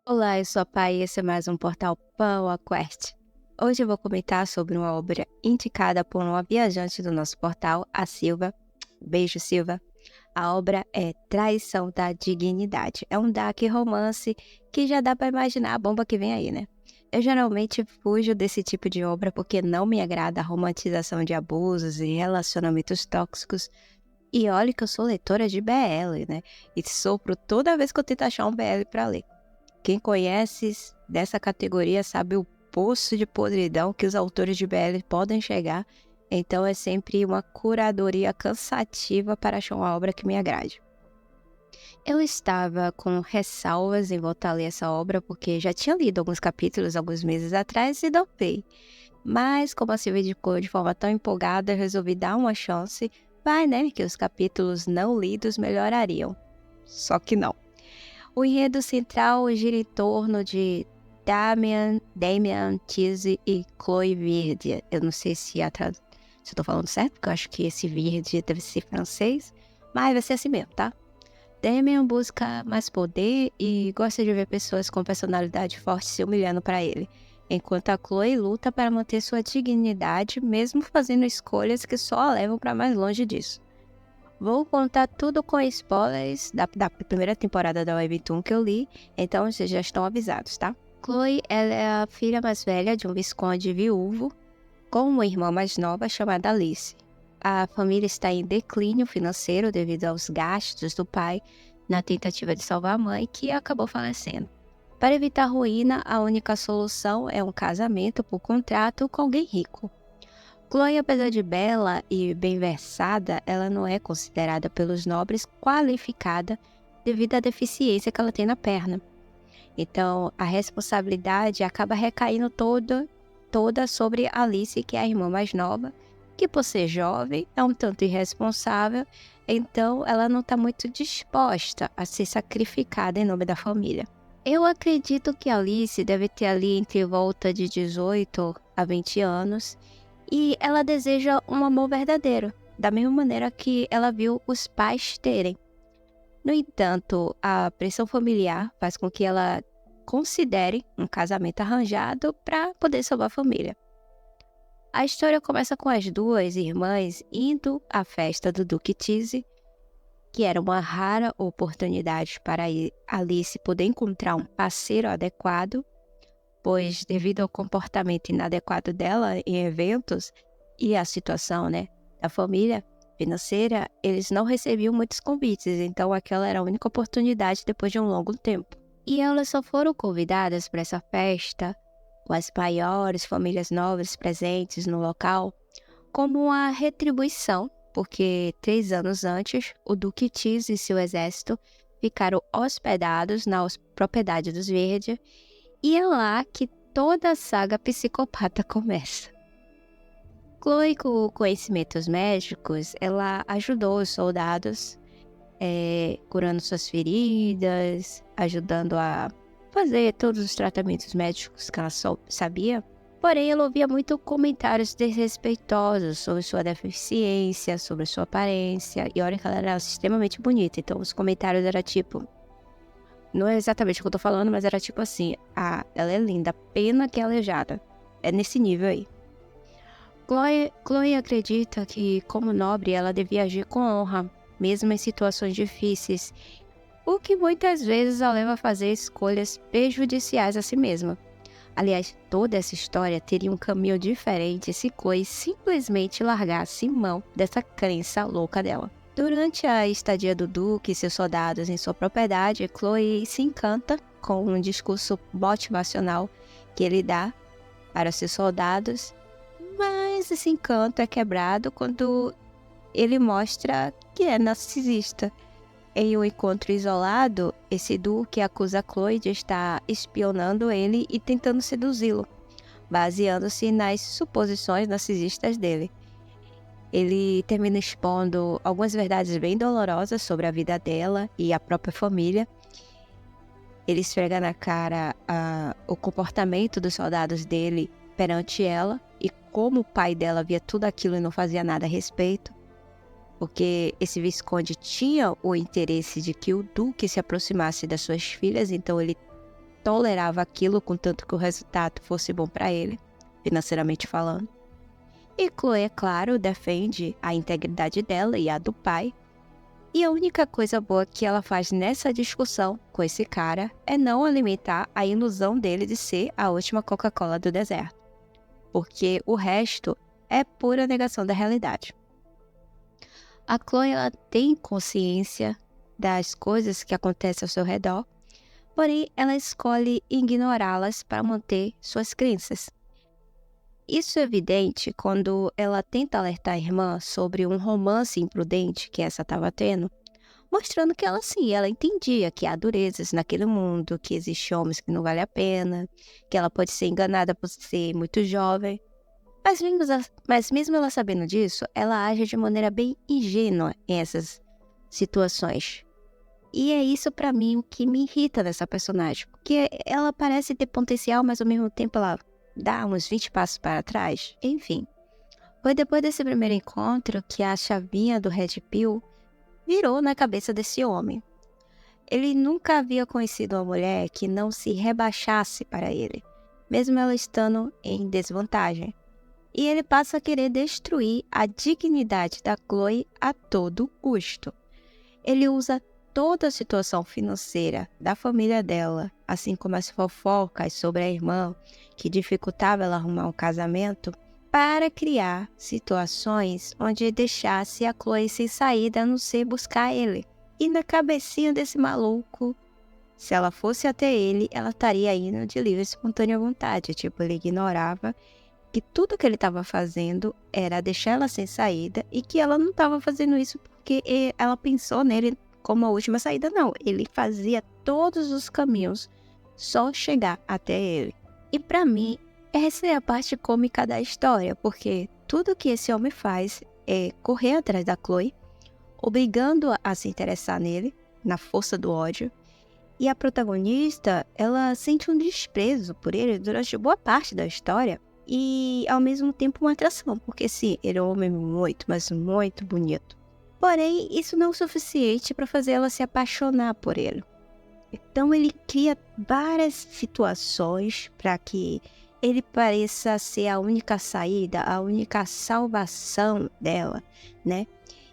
Olá, eu sou a Pai e esse é mais um portal Power Quest. Hoje eu vou comentar sobre uma obra indicada por uma viajante do nosso portal, a Silva. Beijo, Silva. A obra é Traição da Dignidade. É um dark romance que já dá para imaginar a bomba que vem aí, né? Eu geralmente fujo desse tipo de obra porque não me agrada a romantização de abusos e relacionamentos tóxicos. E olha que eu sou leitora de BL, né? E sopro toda vez que eu tento achar um BL para ler. Quem conhece dessa categoria sabe o poço de podridão que os autores de BL podem chegar, então é sempre uma curadoria cansativa para achar uma obra que me agrade. Eu estava com ressalvas em voltar a ler essa obra porque já tinha lido alguns capítulos alguns meses atrás e dopei. Mas como a Silvia indicou de forma tão empolgada, eu resolvi dar uma chance. Vai, né, que os capítulos não lidos melhorariam. Só que não. O enredo central gira em torno de Damian Tizzy e Chloe Verde. Eu não sei se se eu tô falando certo, porque eu acho que esse Verde deve ser francês, mas vai ser assim mesmo, tá? Damian busca mais poder e gosta de ver pessoas com personalidade forte se humilhando para ele, enquanto a Chloe luta para manter sua dignidade, mesmo fazendo escolhas que só a levam para mais longe disso. Vou contar tudo com spoilers da primeira temporada da Webtoon que eu li, então vocês já estão avisados, tá? Chloe, ela é a filha mais velha de um visconde viúvo, com uma irmã mais nova chamada Alice. A família está em declínio financeiro devido aos gastos do pai na tentativa de salvar a mãe, que acabou falecendo. Para evitar ruína, a única solução é um casamento por contrato com alguém rico. Chloe, apesar de bela e bem versada, ela não é considerada pelos nobres qualificada devido à deficiência que ela tem na perna. Então, a responsabilidade acaba recaindo toda sobre Alice, que é a irmã mais nova, que por ser jovem é um tanto irresponsável, então ela não está muito disposta a ser sacrificada em nome da família. Eu acredito que Alice deve ter ali entre volta de 18 a 20 anos, e ela deseja um amor verdadeiro, da mesma maneira que ela viu os pais terem. No entanto, a pressão familiar faz com que ela considere um casamento arranjado para poder salvar a família. A história começa com as duas irmãs indo à festa do Duque Tizzy, que era uma rara oportunidade para Alice poder encontrar um parceiro adequado, pois devido ao comportamento inadequado dela em eventos e a situação, da família financeira, eles não recebiam muitos convites, então aquela era a única oportunidade depois de um longo tempo. E elas só foram convidadas para essa festa, com as maiores famílias nobres presentes no local, como uma retribuição, porque 3 anos antes, o Duque Tiz e seu exército ficaram hospedados na propriedade dos Verde, e é lá que toda a saga psicopata começa. Chloe, com conhecimentos médicos, ela ajudou os soldados, curando suas feridas, ajudando a fazer todos os tratamentos médicos que ela sabia. Porém, ela ouvia muito comentários desrespeitosos sobre sua deficiência, sobre sua aparência, e olha que ela era extremamente bonita, então os comentários eram tipo... Não é exatamente o que eu tô falando, mas era tipo assim: ah, ela é linda, pena que é aleijada. É nesse nível aí. Chloe acredita que, como nobre, ela devia agir com honra, mesmo em situações difíceis, o que muitas vezes a leva a fazer escolhas prejudiciais a si mesma. Aliás, toda essa história teria um caminho diferente se Chloe simplesmente largasse mão dessa crença louca dela. Durante a estadia do Duque e seus soldados em sua propriedade, Chloe se encanta com um discurso motivacional que ele dá para seus soldados, mas esse encanto é quebrado quando ele mostra que é narcisista. Em um encontro isolado, esse Duque acusa Chloe de estar espionando ele e tentando seduzi-lo, baseando-se nas suposições narcisistas dele. Ele termina expondo algumas verdades bem dolorosas sobre a vida dela e a própria família. Ele esfrega na cara o comportamento dos soldados dele perante ela e como o pai dela via tudo aquilo e não fazia nada a respeito. porque esse Visconde tinha o interesse de que o duque se aproximasse das suas filhas, então ele tolerava aquilo, contanto que o resultado fosse bom para ele, financeiramente falando. E Chloe, é claro, defende a integridade dela e a do pai. E a única coisa boa que ela faz nessa discussão com esse cara é não alimentar a ilusão dele de ser a última Coca-Cola do deserto, porque o resto é pura negação da realidade. A Chloe, ela tem consciência das coisas que acontecem ao seu redor, porém ela escolhe ignorá-las para manter suas crenças. Isso é evidente quando ela tenta alertar a irmã sobre um romance imprudente que essa estava tendo, mostrando que ela sim, ela entendia que há durezas naquele mundo, que existem homens que não vale a pena, que ela pode ser enganada por ser muito jovem. Mas mesmo ela sabendo disso, ela age de maneira bem ingênua em essas situações. E é isso pra mim o que me irrita nessa personagem, porque ela parece ter potencial, mas ao mesmo tempo ela dá uns 20 passos para trás. Enfim, foi depois desse primeiro encontro que a chavinha do Red Pill virou na cabeça desse homem. Ele nunca havia conhecido uma mulher que não se rebaixasse para ele, mesmo ela estando em desvantagem. E ele passa a querer destruir a dignidade da Chloe a todo custo. Ele usa toda a situação financeira da família dela, assim como as fofocas sobre a irmã, que dificultava ela arrumar um casamento, para criar situações onde deixasse a Chloe sem saída a não ser buscar ele. E na cabecinha desse maluco, se ela fosse até ele, ela estaria indo de livre e espontânea vontade. Tipo, ele ignorava que tudo que ele estava fazendo era deixar ela sem saída e que ela não estava fazendo isso porque ela pensou nele como a última saída, não. Ele fazia todos os caminhos só chegar até ele. E pra mim, essa é a parte cômica da história, porque tudo que esse homem faz é correr atrás da Chloe, obrigando-a a se interessar nele, na força do ódio. E a protagonista, ela sente um desprezo por ele durante boa parte da história e, ao mesmo tempo, uma atração, porque sim, ele é um homem muito, mas muito bonito. Porém, isso não é o suficiente para fazer ela se apaixonar por ele. Então ele cria várias situações para que ele pareça ser a única saída, a única salvação dela, né?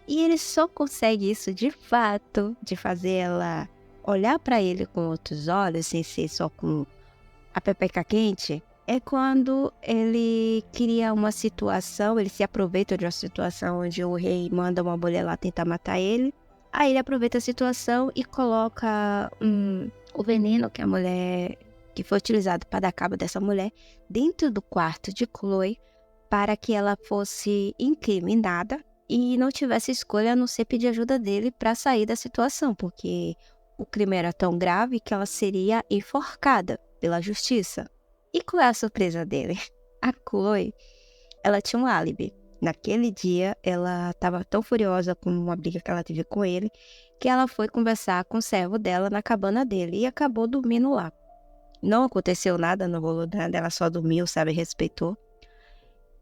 E ele só consegue isso de fato, de fazer ela olhar para ele com outros olhos, sem ser só com a pepeca quente, é quando ele cria uma situação, ele se aproveita de uma situação onde o rei manda uma mulher lá tentar matar ele. Aí ele aproveita a situação e coloca o veneno que foi utilizado para dar cabo dessa mulher dentro do quarto de Chloe para que ela fosse incriminada e não tivesse escolha a não ser pedir ajuda dele para sair da situação, porque o crime era tão grave que ela seria enforcada pela justiça. E qual é a surpresa dele? A Chloe, ela tinha um álibi. Naquele dia, ela estava tão furiosa com uma briga que ela teve com ele, que ela foi conversar com o servo dela na cabana dele e acabou dormindo lá. Não aconteceu nada, não rolou nada, ela só dormiu, sabe, respeitou.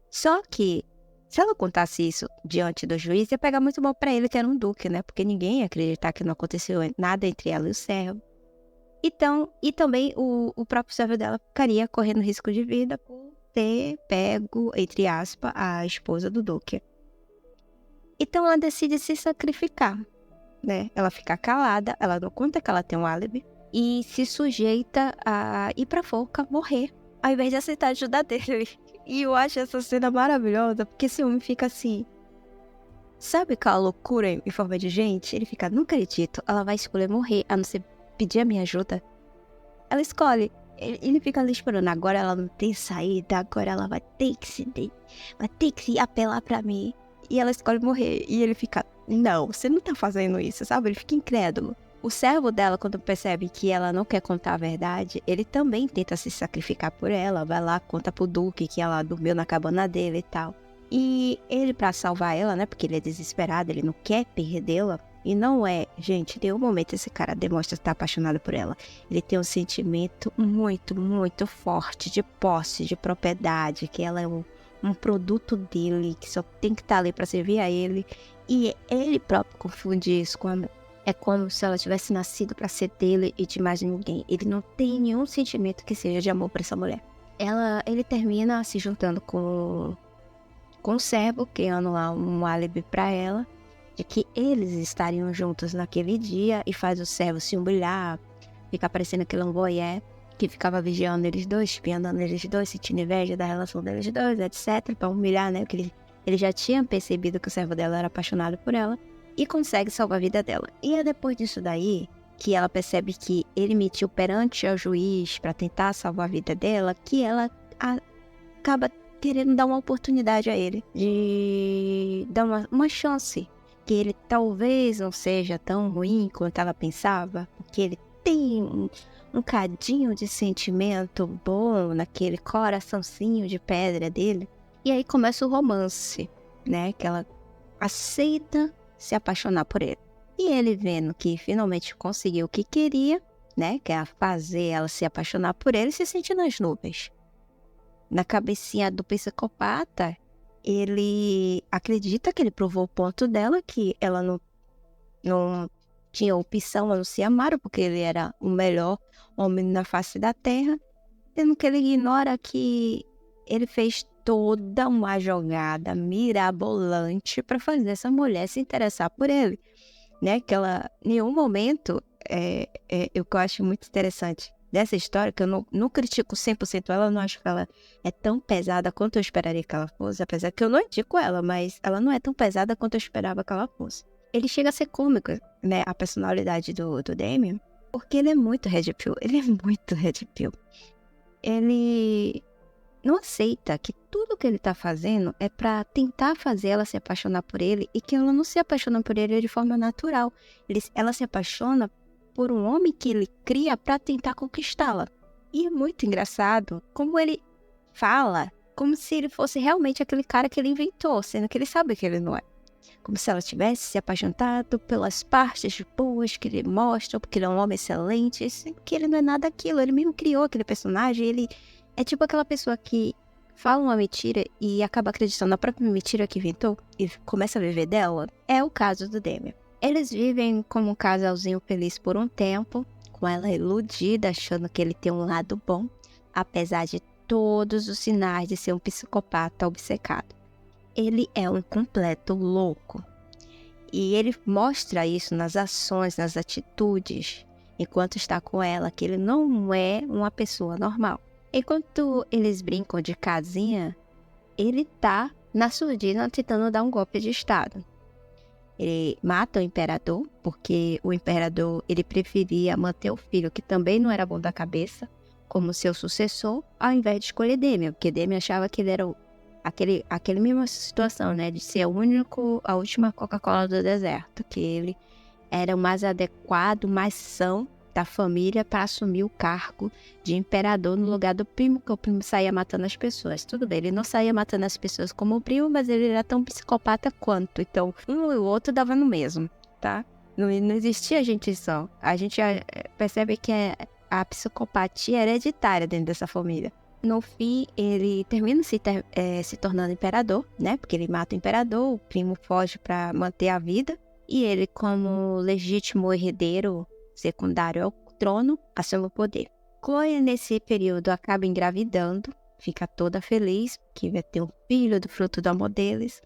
Só que, se ela contasse isso diante do juiz, ia pegar muito mal pra ele, que era um duque, né? Porque ninguém ia acreditar que não aconteceu nada entre ela e o servo. Então, e também o próprio servo dela ficaria correndo risco de vida por ter pego, entre aspas, a esposa do duque. Então ela decide se sacrificar, né? Ela fica calada, ela não conta que ela tem um álibi e se sujeita a ir pra forca morrer, ao invés de aceitar a ajuda dele. E eu acho essa cena maravilhosa, porque esse homem fica assim... Sabe aquela loucura em forma de gente? Ele fica, não acredito, ela vai escolher morrer, a não ser pedir a minha ajuda. Ela escolhe. Ele fica ali esperando. Agora ela não tem saída. Agora ela vai ter que se apelar pra mim. E ela escolhe morrer. E ele fica, não, você não tá fazendo isso, sabe? Ele fica incrédulo. O servo dela, quando percebe que ela não quer contar a verdade, ele também tenta se sacrificar por ela. Vai lá, conta pro Duque que ela dormiu na cabana dele e tal. E ele, pra salvar ela, né? Porque ele é desesperado, ele não quer perdê-la. E não é, gente, em nenhum momento esse cara demonstra estar apaixonado por ela. Ele tem um sentimento muito, muito forte de posse, de propriedade, que ela é um um produto dele, que só tem que estar ali para servir a ele. E ele próprio confunde isso com amor. É como se ela tivesse nascido para ser dele e de mais ninguém. Ele não tem nenhum sentimento que seja de amor por essa mulher. Ele termina se juntando com o servo, criando lá um álibi para ela, de que eles estariam juntos naquele dia, e faz o servo se humilhar, fica parecendo aquele voyeur que ficava vigiando eles dois, espiando eles dois, sentindo inveja da relação deles dois, etc, para humilhar, né, porque ele já tinha percebido que o servo dela era apaixonado por ela, e consegue salvar a vida dela. E é depois disso daí que ela percebe que ele mentiu perante ao juiz para tentar salvar a vida dela, que ela acaba querendo dar uma oportunidade a ele, de dar uma chance, que ele talvez não seja tão ruim quanto ela pensava, porque ele tem um cadinho de sentimento bom naquele coraçãozinho de pedra dele. E aí começa o romance, né, que ela aceita se apaixonar por ele. E ele, vendo que finalmente conseguiu o que queria, né, que é fazer ela se apaixonar por ele, se sente nas nuvens. Na cabecinha do psicopata, ele acredita que ele provou o ponto dela, que ela não tinha opção a não se amar, porque ele era o melhor homem na face da terra, sendo que ele ignora que ele fez toda uma jogada mirabolante para fazer essa mulher se interessar por ele, né? Que ela, em nenhum momento, o que eu acho muito interessante dessa história, que eu não critico 100% ela, não acho que ela é tão pesada quanto eu esperaria que ela fosse, apesar que eu não indico ela, mas ela não é tão pesada quanto eu esperava que ela fosse. Ele chega a ser cômico, né, a personalidade do Damien, porque ele é muito red pill, Ele não aceita que tudo que ele tá fazendo é pra tentar fazer ela se apaixonar por ele, e que ela não se apaixona por ele de forma natural. Ela se apaixona por um homem que ele cria pra tentar conquistá-la. E é muito engraçado como ele fala, como se ele fosse realmente aquele cara que ele inventou, sendo que ele sabe que ele não é. Como se ela tivesse se apaixonado pelas partes boas que ele mostra, porque ele é um homem excelente, sendo que ele não é nada aquilo. Ele mesmo criou aquele personagem, ele é tipo aquela pessoa que fala uma mentira e acaba acreditando na própria mentira que inventou e começa a viver dela. É o caso do Damien. Eles vivem como um casalzinho feliz por um tempo, com ela iludida, achando que ele tem um lado bom, apesar de todos os sinais de ser um psicopata obcecado. Ele é um completo louco. E ele mostra isso nas ações, nas atitudes, enquanto está com ela, que ele não é uma pessoa normal. Enquanto eles brincam de casinha, ele tá na surdina tentando dar um golpe de estado. Ele mata o imperador, porque o imperador ele preferia manter o filho, que também não era bom da cabeça, como seu sucessor, ao invés de escolher Damien, porque Damien achava que ele era aquele mesma situação, né, de ser a última Coca-Cola do deserto, que ele era o mais adequado, mais são da família para assumir o cargo de imperador no lugar do primo, que o primo saía matando as pessoas. Tudo bem, ele não saía matando as pessoas como o primo, mas ele era tão psicopata quanto. Então, um e o outro dava no mesmo, tá? Não existia gente só. A gente percebe que a psicopatia é hereditária dentro dessa família. No fim, ele termina se tornando imperador, né? Porque ele mata o imperador, o primo foge para manter a vida. E ele, como legítimo herdeiro secundário ao trono, assume o poder. Chloe, nesse período, acaba engravidando, fica toda feliz, porque vai ter um filho do fruto do amor deles.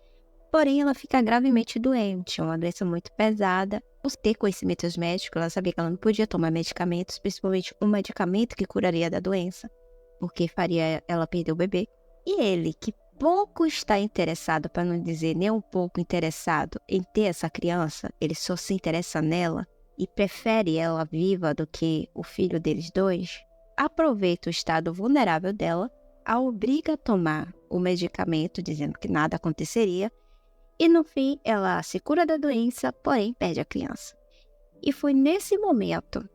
Porém, ela fica gravemente doente, uma doença muito pesada. Por ter conhecimentos médicos, ela sabia que ela não podia tomar medicamentos, principalmente um medicamento que curaria da doença, porque faria ela perder o bebê. E ele, que pouco está interessado, para não dizer nem um pouco interessado em ter essa criança, ele só se interessa nela e prefere ela viva do que o filho deles dois, aproveita o estado vulnerável dela, a obriga a tomar o medicamento, dizendo que nada aconteceria, e no fim ela se cura da doença, porém perde a criança. E foi nesse momento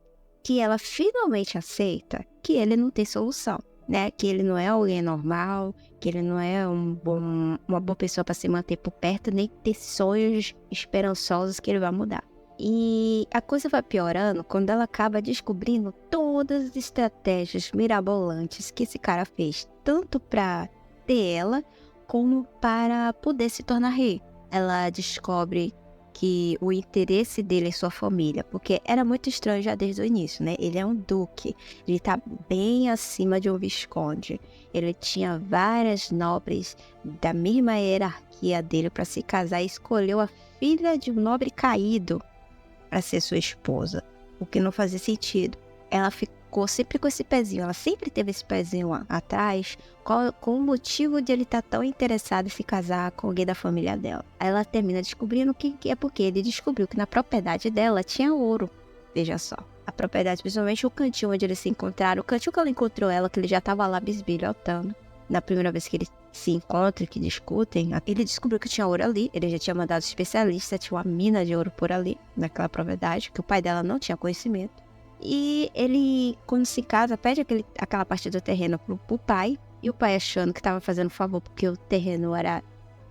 que ela finalmente aceita que ele não tem solução, né? Que ele não é alguém normal, que ele não é uma boa pessoa para se manter por perto, nem ter sonhos esperançosos que ele vai mudar. E a coisa vai piorando quando ela acaba descobrindo todas as estratégias mirabolantes que esse cara fez, tanto para ter ela, como para poder se tornar rei. Ela descobre que o interesse dele é sua família, porque era muito estranho já desde o início, né? Ele é um duque, ele tá bem acima de um visconde. Ele tinha várias nobres da mesma hierarquia dele para se casar e escolheu a filha de um nobre caído para ser sua esposa, o que não fazia sentido. Ela ficou sempre com esse pezinho, ela sempre teve esse pezinho atrás, com o motivo de ele estar tão interessado em se casar com alguém da família dela. Aí ela termina descobrindo que é porque ele descobriu que na propriedade dela tinha ouro. Veja só, a propriedade, principalmente o cantinho onde eles se encontraram, o cantinho que ela encontrou ela, que ele já estava lá bisbilhotando. Na primeira vez que eles se encontram, que discutem, ele descobriu que tinha ouro ali. Ele já tinha mandado especialista, tinha uma mina de ouro por ali, naquela propriedade, que o pai dela não tinha conhecimento. E ele, quando se casa, pede aquela parte do terreno pro pai. E o pai, achando que estava fazendo favor porque o terreno era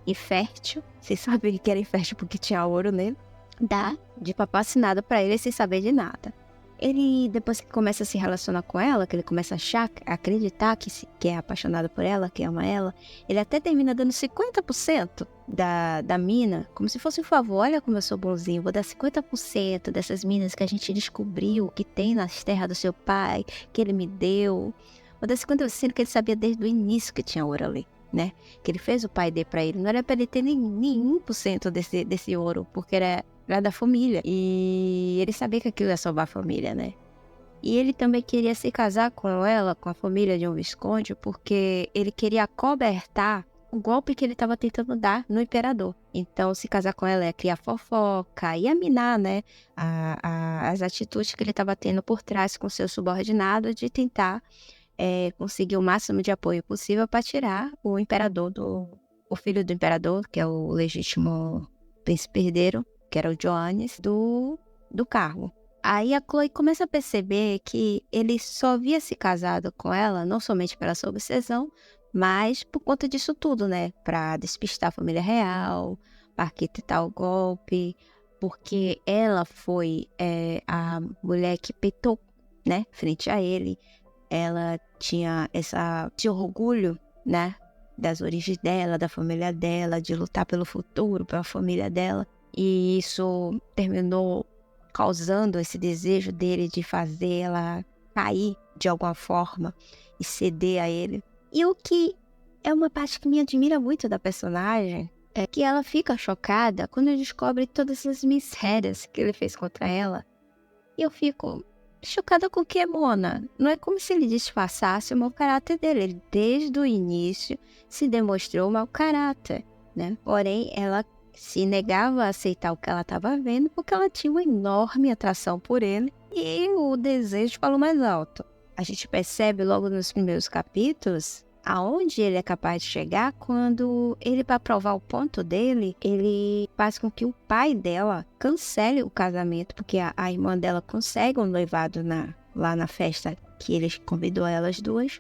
infértil, sem saber que era infértil porque tinha ouro nele, dá de papel assinado pra ele sem saber de nada. Ele, depois que começa a se relacionar com ela, que ele começa a acreditar que é apaixonado por ela, que ama ela, ele até termina dando 50% da mina, como se fosse um favor. Olha como eu sou bonzinho, vou dar 50% dessas minas que a gente descobriu, que tem nas terras do seu pai, que ele me deu. Vou dar 50% que ele sabia desde o início que tinha ouro ali, né? Que ele fez o pai dele pra ele. Não era pra ele ter nem 1% desse ouro, porque era da família. E ele sabia que aquilo ia salvar a família, né? E ele também queria se casar com ela, com a família de um visconde, porque ele queria acobertar o golpe que ele estava tentando dar no imperador. Então, se casar com ela ia criar fofoca, ia minar, né? As atitudes que ele estava tendo por trás com seu subordinado de tentar conseguir o máximo de apoio possível para tirar o imperador, o filho do imperador, que é o legítimo príncipe herdeiro, que era o Johannes, do cargo. Aí a Chloe começa a perceber que ele só havia se casado com ela, não somente pela sua obsessão, mas por conta disso tudo, né? Para despistar a família real, para arquitetar o golpe, porque ela foi a mulher que peitou, né? Frente a ele. Ela tinha esse orgulho, né? Das origens dela, da família dela, de lutar pelo futuro, pela família dela. E isso terminou causando esse desejo dele de fazer ela cair de alguma forma e ceder a ele. E o que é uma parte que me admira muito da personagem é que ela fica chocada quando descobre todas as misérias que ele fez contra ela. E eu fico chocada com o que, Mona? Não é como se ele disfarçasse o mau caráter dele. Ele, desde o início, se demonstrou mau caráter, né? Porém, ela se negava a aceitar o que ela estava vendo porque ela tinha uma enorme atração por ele e o desejo falou mais alto. A gente percebe logo nos primeiros capítulos aonde ele é capaz de chegar quando ele, para provar o ponto dele, ele faz com que o pai dela cancele o casamento, porque a irmã dela consegue um noivado lá na festa que ele convidou elas duas,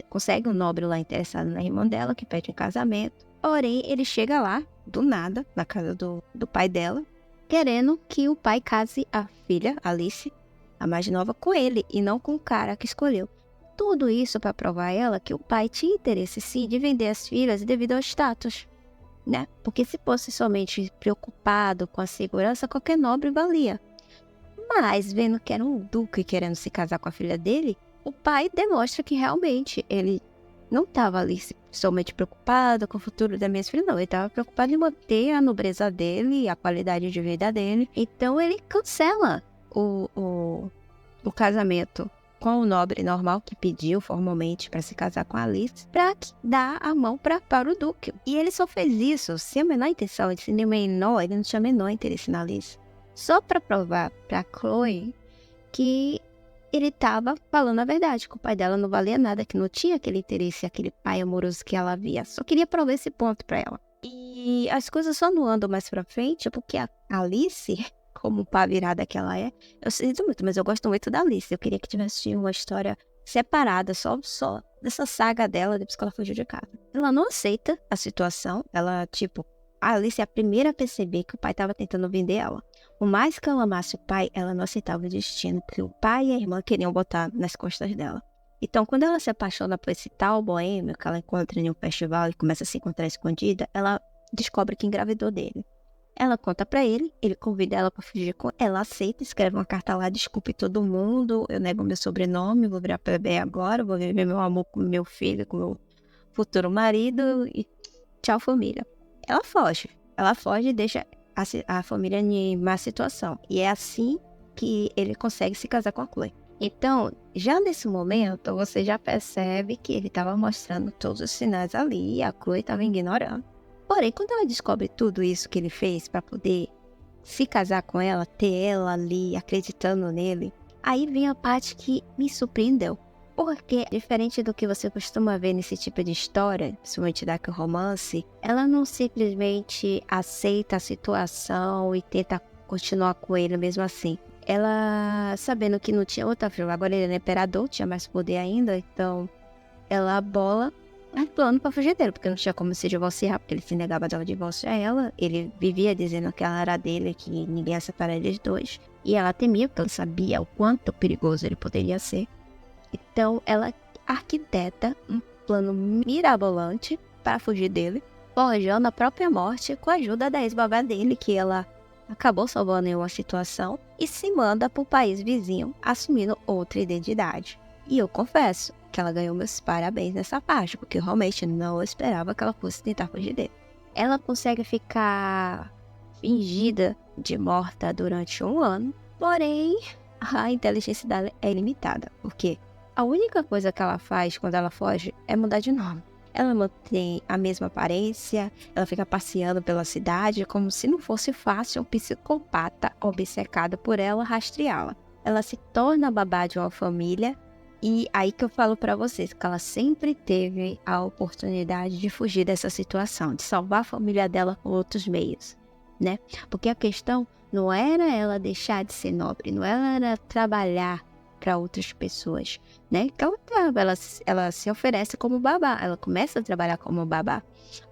consegue um nobre lá interessado na irmã dela que pede um casamento. Porém, ele chega lá, do nada, na casa do pai dela, querendo que o pai case a filha, Alice, a mais nova, com ele e não com o cara que escolheu. Tudo isso para provar a ela que o pai tinha interesse sim de vender as filhas devido ao status, né? Porque se fosse somente preocupado com a segurança, qualquer nobre valia. Mas vendo que era um duque querendo se casar com a filha dele, o pai demonstra que realmente ele não estava ali somente preocupado com o futuro das minhas filhas, não. Ele estava preocupado em manter a nobreza dele, a qualidade de vida dele. Então ele cancela o casamento com o nobre normal que pediu formalmente para se casar com a Alice, para dar a mão para o duque. E ele só fez isso sem a menor intenção, ele não tinha o menor interesse na Alice. Só para provar para Chloe que ele estava falando a verdade, que o pai dela não valia nada, que não tinha aquele interesse, aquele pai amoroso que ela via. Só queria provar esse ponto para ela. E as coisas só não andam mais para frente porque a Alice, como pá virada que ela é, eu sinto muito, mas eu gosto muito da Alice. Eu queria que tivesse uma história separada, só dessa saga dela, depois que ela fugiu de casa. Ela não aceita a situação, a Alice é a primeira a perceber que o pai estava tentando vender ela. Por mais que ela amasse o pai, ela não aceitava o destino que o pai e a irmã queriam botar nas costas dela. Então, quando ela se apaixona por esse tal boêmio, que ela encontra em um festival e começa a se encontrar escondida, ela descobre que engravidou dele. Ela conta pra ele convida ela pra fugir com ela, aceita, escreve uma carta lá, desculpe todo mundo, eu nego meu sobrenome, vou virar bebê agora, vou viver meu amor com meu filho, com meu futuro marido e tchau família. Ela foge e deixa a família em má situação. E é assim que ele consegue se casar com a Chloe. Então, já nesse momento, você já percebe que ele estava mostrando todos os sinais ali e a Chloe estava ignorando. Porém, quando ela descobre tudo isso que ele fez para poder se casar com ela, ter ela ali acreditando nele, aí vem a parte que me surpreendeu. Porque, diferente do que você costuma ver nesse tipo de história, principalmente dark romance, ela não simplesmente aceita a situação e tenta continuar com ele mesmo assim. Ela, sabendo que não tinha outra filha, agora ele era imperador, tinha mais poder ainda, então ela bola um plano pra fugir dele, porque não tinha como se divorciar, porque ele se negava a dar o divórcio a ela. Ele vivia dizendo que ela era dele, que ninguém ia separar eles dois. E ela temia, porque ela sabia o quanto perigoso ele poderia ser. Então ela arquiteta um plano mirabolante para fugir dele, forjando a própria morte com a ajuda da ex-babá dele, que ela acabou salvando em uma situação, e se manda para o país vizinho, assumindo outra identidade. E eu confesso que ela ganhou meus parabéns nessa parte, porque eu realmente não esperava que ela fosse tentar fugir dele. Ela consegue ficar fingida de morta durante 1 ano, porém a inteligência dela é limitada, porque a única coisa que ela faz quando ela foge é mudar de nome. Ela mantém a mesma aparência, ela fica passeando pela cidade como se não fosse fácil um psicopata obcecado por ela rastreá-la. Ela se torna babá de uma família e aí que eu falo pra vocês que ela sempre teve a oportunidade de fugir dessa situação, de salvar a família dela com outros meios, né? Porque a questão não era ela deixar de ser nobre, não era trabalhar para outras pessoas, né? Que ela se oferece como babá, ela começa a trabalhar como babá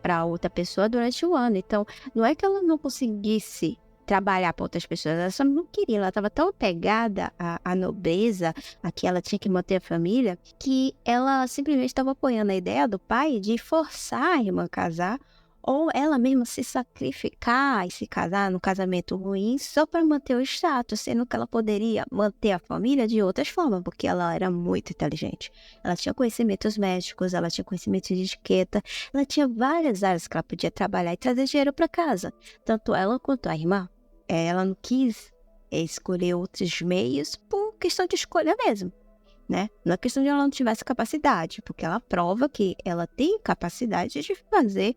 para outra pessoa durante o ano. Então, não é que ela não conseguisse trabalhar para outras pessoas, ela só não queria, ela estava tão apegada à nobreza, a que ela tinha que manter a família, que ela simplesmente estava apoiando a ideia do pai de forçar a irmã a casar, ou ela mesma se sacrificar e se casar no casamento ruim só para manter o status, sendo que ela poderia manter a família de outras formas, porque ela era muito inteligente. Ela tinha conhecimentos médicos, ela tinha conhecimentos de etiqueta, ela tinha várias áreas que ela podia trabalhar e trazer dinheiro para casa. Tanto ela quanto a irmã. Ela não quis escolher outros meios por questão de escolha mesmo, né? Não é questão de ela não tivesse capacidade, porque ela prova que ela tem capacidade de fazer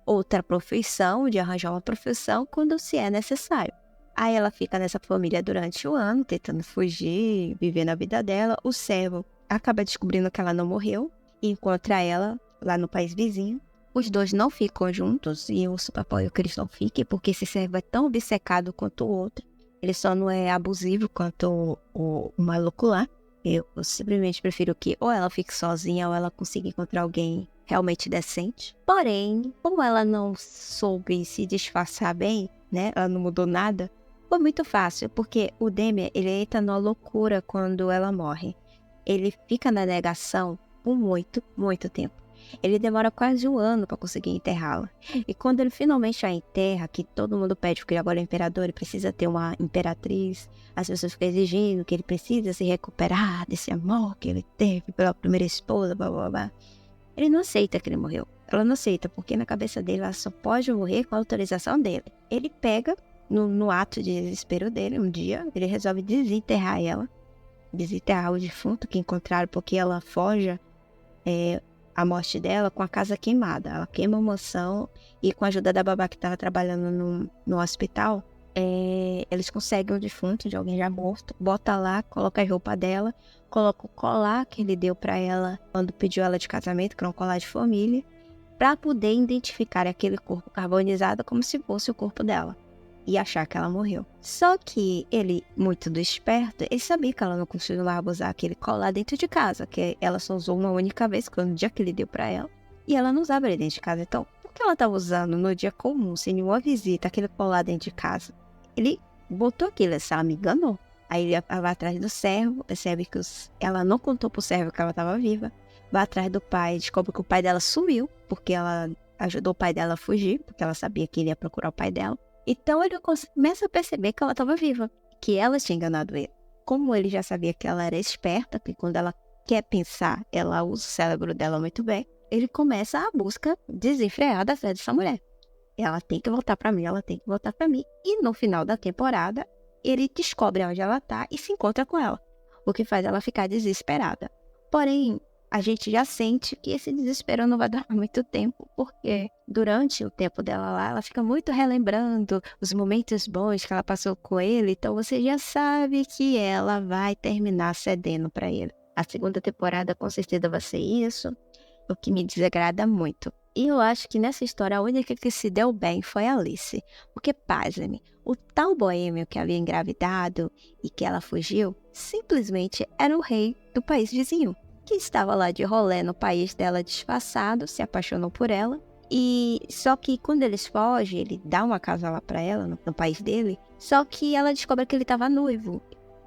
outra profissão, de arranjar uma profissão quando se é necessário. Aí ela fica nessa família durante o ano, tentando fugir, vivendo a vida dela. O servo acaba descobrindo que ela não morreu e encontra ela lá no país vizinho. Os dois não ficam juntos e eu super apoio que eles não fiquem, porque esse servo é tão obcecado quanto o outro. Ele só não é abusivo quanto o maluco lá. Eu simplesmente prefiro que ou ela fique sozinha ou ela consiga encontrar alguém realmente decente. Porém, como ela não soube se disfarçar bem, né? Ela não mudou nada. Foi muito fácil, porque o Demian, ele entra numa loucura quando ela morre. Ele fica na negação por muito, muito tempo. Ele demora quase 1 ano para conseguir enterrá-la. E quando ele finalmente a enterra, que todo mundo pede, porque ele agora é imperador, ele precisa ter uma imperatriz, as pessoas ficam exigindo que ele precisa se recuperar desse amor que ele teve pela primeira esposa, blá blá blá. Ele não aceita que ele morreu. Ela não aceita, porque na cabeça dele ela só pode morrer com a autorização dele. Ele pega, no ato de desespero dele, um dia, ele resolve desenterrar ela. Desenterrar o defunto que encontraram, porque ela foge a morte dela com a casa queimada. Ela queima a mansão e com a ajuda da babá que estava trabalhando no hospital, eles conseguem o defunto de alguém já morto, bota lá, coloca a roupa dela, coloca o colar que ele deu para ela quando pediu ela de casamento, que era um colar de família, para poder identificar aquele corpo carbonizado como se fosse o corpo dela e achar que ela morreu. Só que ele, muito do esperto, ele sabia que ela não continuava a usar aquele colar dentro de casa, que ela só usou uma única vez, que foi no dia que ele deu para ela, e ela não usava ele dentro de casa. Então, por que ela estava usando no dia comum, sem nenhuma visita, aquele colar dentro de casa? Ele botou aquilo, ela me enganou. Aí ela vai atrás do servo, percebe que ela não contou pro servo que ela estava viva. Vai atrás do pai, descobre que o pai dela sumiu, porque ela ajudou o pai dela a fugir, porque ela sabia que ele ia procurar o pai dela. Então ele começa a perceber que ela estava viva, que ela tinha enganado ele. Como ele já sabia que ela era esperta, que quando ela quer pensar, ela usa o cérebro dela muito bem, ele começa a busca desenfreada atrás dessa mulher. Ela tem que voltar pra mim, ela tem que voltar pra mim. E no final da temporada, ele descobre onde ela tá e se encontra com ela, o que faz ela ficar desesperada. Porém, a gente já sente que esse desespero não vai durar muito tempo, porque durante o tempo dela lá, ela fica muito relembrando os momentos bons que ela passou com ele, então você já sabe que ela vai terminar cedendo pra ele. A segunda temporada com certeza vai ser isso, o que me desagrada muito. E eu acho que nessa história a única que se deu bem foi a Alice, porque, pasme, o tal boêmio que havia engravidado e que ela fugiu, simplesmente era o rei do país vizinho, que estava lá de rolê no país dela disfarçado, se apaixonou por ela. E só que quando eles fogem, ele dá uma casa lá pra ela, no país dele, só que ela descobre que ele estava noivo.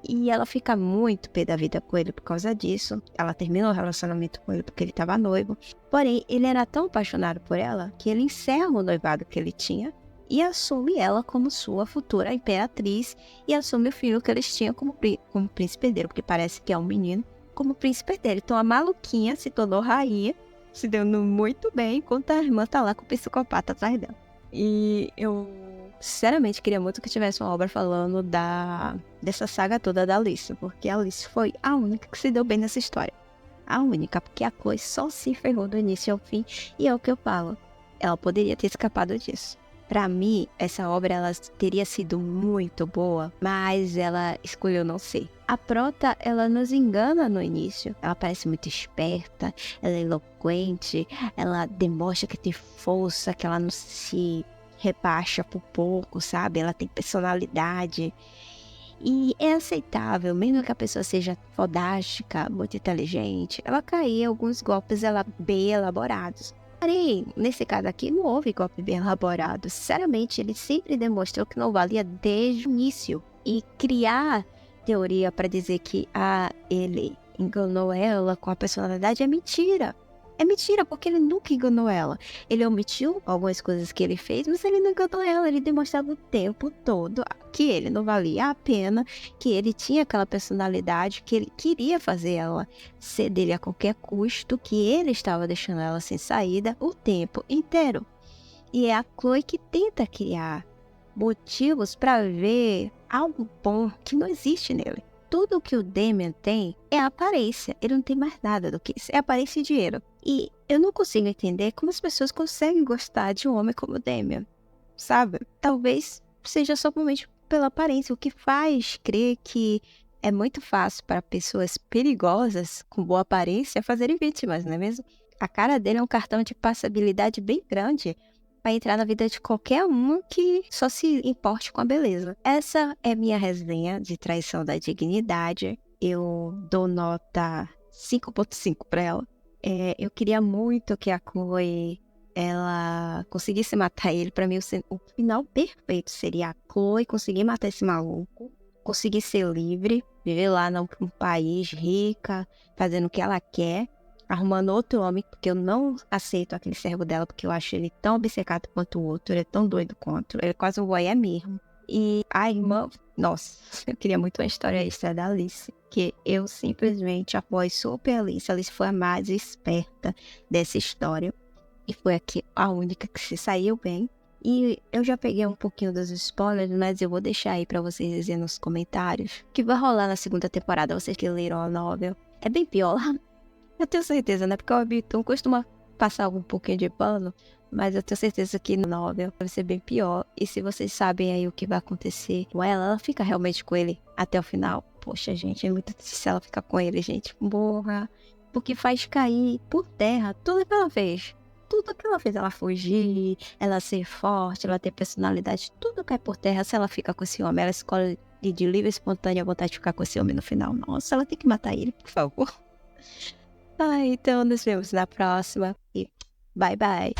E ela fica muito pé da vida com ele por causa disso. Ela termina o relacionamento com ele porque ele estava noivo. Porém, ele era tão apaixonado por ela que ele encerra o noivado que ele tinha e assume ela como sua futura imperatriz e assume o filho que eles tinham como príncipe herdeiro, porque parece que é um menino, como príncipe herdeiro. Então a maluquinha se tornou rainha, se dando muito bem, enquanto a irmã tá lá com o psicopata atrás dela. E eu sinceramente queria muito que tivesse uma obra falando dessa saga toda da Alice, porque a Alice foi a única que se deu bem nessa história. A única, porque a Chloe só se ferrou do início ao fim, e é o que eu falo, ela poderia ter escapado disso. Pra mim, essa obra ela teria sido muito boa, mas ela escolheu não ser. A Prota, ela nos engana no início. Ela parece muito esperta, ela é eloquente, ela demonstra que tem força, que ela não se rebaixa por pouco, sabe? Ela tem personalidade. E é aceitável, mesmo que a pessoa seja fodástica, muito inteligente, ela cair em alguns golpes bem elaborados. Porém, nesse caso aqui, não houve golpe bem elaborado. Sinceramente, ele sempre demonstrou que não valia desde o início. E criar teoria para dizer que ele enganou ela com a personalidade é mentira. É mentira, porque ele nunca enganou ela. Ele omitiu algumas coisas que ele fez, mas ele não enganou ela. Ele demonstrava o tempo todo que ele não valia a pena, que ele tinha aquela personalidade, que ele queria fazer ela ser dele a qualquer custo, que ele estava deixando ela sem saída o tempo inteiro. E é a Chloe que tenta criar motivos para ver algo bom que não existe nele. Tudo que o Damian tem é a aparência. Ele não tem mais nada do que isso. É aparência e dinheiro. E eu não consigo entender como as pessoas conseguem gostar de um homem como o Damian. Sabe? Talvez seja somente pela aparência. O que faz crer que é muito fácil para pessoas perigosas, com boa aparência, fazerem vítimas, não é mesmo? A cara dele é um cartão de passabilidade bem grande para entrar na vida de qualquer um que só se importe com a beleza. Essa é minha resenha de Traição da Dignidade. Eu dou nota 5.5 para ela. Eu queria muito que a Chloe ela conseguisse matar ele. Para mim, o final perfeito seria a Chloe conseguir matar esse maluco, conseguir ser livre, viver lá num país rica, fazendo o que ela quer, arrumando outro homem, porque eu não aceito aquele servo dela, porque eu acho ele tão obcecado quanto o outro, ele é tão doido quanto, ele é quase um voyeur mesmo. E a irmã, nossa, eu queria muito uma história extra da Alice, que eu simplesmente apoio super a Alice. A Alice foi a mais esperta dessa história, e foi a única que se saiu bem. E eu já peguei um pouquinho dos spoilers, mas eu vou deixar aí pra vocês dizerem nos comentários o que vai rolar na segunda temporada, vocês que leram a novel. É bem pior lá. Eu tenho certeza, né? Porque o Webtoon costuma passar um pouquinho de pano, mas eu tenho certeza que no novel vai ser bem pior. E se vocês sabem aí o que vai acontecer com ela fica realmente com ele até o final. Poxa, gente, é muito difícil ela ficar com ele, gente. Morra. Porque faz cair por terra tudo que ela fez. Tudo que ela fez, ela fugir, ela ser forte, ela ter personalidade, tudo cai por terra se ela fica com esse homem. Ela escolhe de livre e espontânea vontade de ficar com esse homem no final. Nossa, ela tem que matar ele, por favor. Então nos vemos na próxima e bye bye.